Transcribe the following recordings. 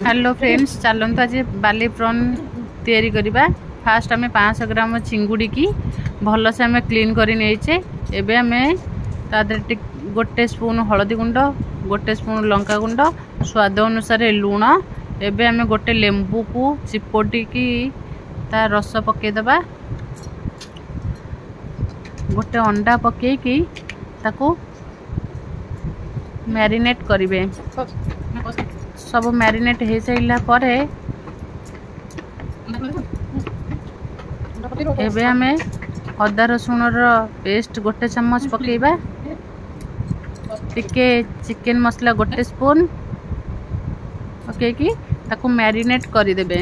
Hello friends, चलते आज बाली prawn तैयारी करवा। फास्ट आम 500 ग्राम चिंगुड़ी की भल से आम क्लीन कर एबे आम गोटे स्पून हलदी गुंड, गोटे स्पून लंका गुंड, स्वाद अनुसार लुण, एबे आम गोटे लेंबू को चिपोटिकी ता रस पकईदबा, गोटे अंडा पकईकी ताको मैरिनेट करिवे। सब मैरिनेट हो सारा पर एबे आमे अदा रसुण पेस्ट गोटे चम्मच पकेबा, टिके चिकन मसला गोटे स्पून पकेकी ताको मैरिनेट करिदेबे।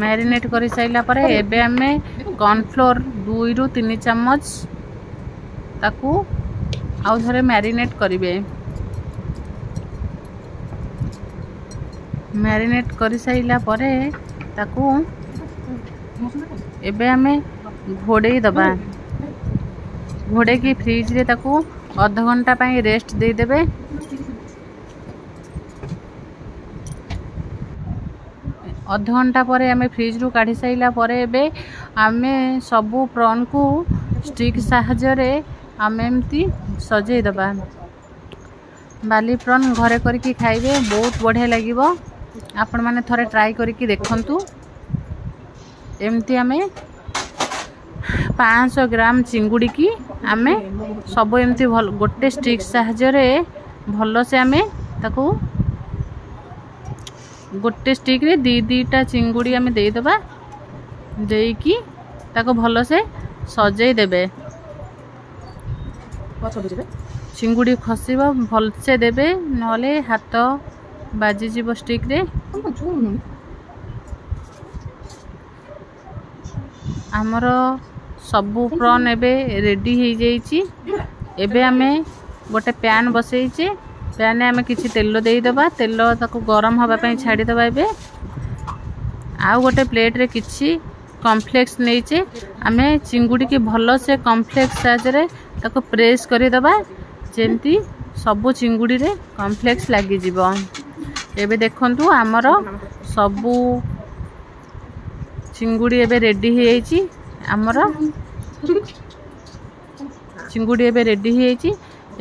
मैरिनेट कर साइला पर एबे आमे कॉर्नफ्लोर 2 ରୁ 3 चम्मच ताको आउ थरे मैरिनेट करिवे। मैरिनेट कर साइला परे ताकू एबे आमे घोड़े दबा, घोड़े की फ्रिज रे ताकू आधा घंटा पाई रेस्ट दे देबे। आधा घंटा परे आमे फ्रिज रू काढ़ी साइला परे एबे आमे सबू प्रॉन को स्टिक साहाय्य रे आमे एमती सजेई दबा। बाली प्रॉन घरे करके खाइबे, बहुत बढ़िया लागिबो। आपण माने थरे ट्राई करके देखंतु। एमती आमे 500 ग्राम चिंगुड़ी की आमे सब एमती गोटे स्टिक साहाय्य रे भल से आमे ताको गोटे स्टिक रे दीटा चिंगुड़ी आमे दे दबा, देकी ताको भल से सजेई देबे। चिंगुड़ी खसिबा भल से देबे, नले हाथ बाजी जीव स्टिक रे। आमर सबू प्रॉन एबे रेडी हो जाइए। एबे आमे गोटे पैन बसईचे, पैन आमे किछि तेल दे दबा, तेल ताको गरम हवा पई छाड़ी दबा। एबे आउ गोटे प्लेट रे किछि कॉर्नफ्लेक्स नहींचे, आमे चिंगुड़ी की भल से कॉर्नफ्लेक्स साहाय्य रे ताको प्रेस करी दबा, जेमती सबू चिंगुड़ी रे कॉर्नफ्लेक्स लागी जीवो। एबे देखंतु आमर सबू चिंगुड़ी एबे रेडी हो जाइए। आमर चिंगुड़ी एबे रेडी हो जाइए।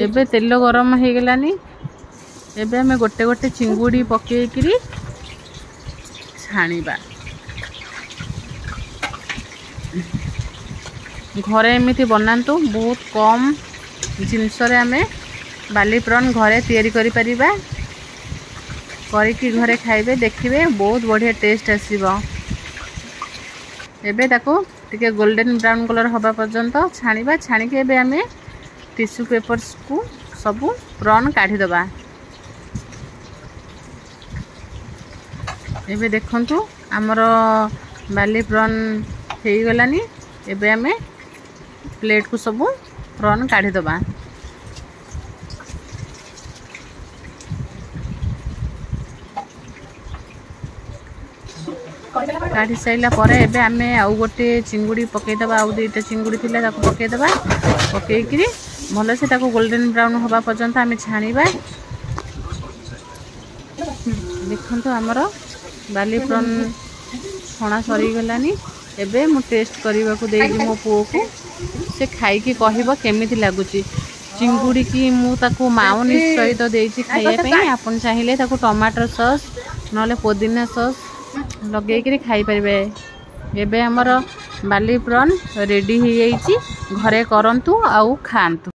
एबे तेल गरम हो गलानी, एबे हमें गोटे गोटे चिंगुड़ी पकेकरी छाणीबा। घरे एमिति बनातु, बहुत कम जिनस रे आमे बाली प्रॉन घरे तैयारी करि परिबा। करिकी घरे खाइबे, देखिबे बहुत बढ़िया टेस्ट आसीबो। एबे ताको टिके गोल्डन ब्राउन कलर हवा पर्यंत छाणीबा। छाणीके एबे आमे टिश्यू पेपर्स को सबू प्रॉन काढ़ी दबा। एबे देखंतु हमर बाली प्रॉन हे गलानी। एबे आमे प्लेट को सबू प्रॉन काढ़ी दबा। काढ़ी साइला परे एबे आमे आउ गोटे चिंगुड़ी पकई दबा। आउ दुईटा चिंगुड़ी थिला ताको पकई दबा, पकईकरी भल से ताको गोल्डन ब्राउन हवा पर्यंत आमे छाणीबा। देखंतु हमर बाली प्रॉन छणा सरी गलानी। एबे मु टेस्ट करबा को देई मो पुओ को, से खाई की कहबो केमिति लागुची। चिंगुड़ी की मु ताको मायोनीज सहित देइची खाइया पई। आपन चाहिले ताको टमाटर सॉस नले पुदीना सॉस लगे करी खाई परिबे। एबे हमर बाली प्रॉन रेडी हो जाइए। घरे करंतु आउ खांतु।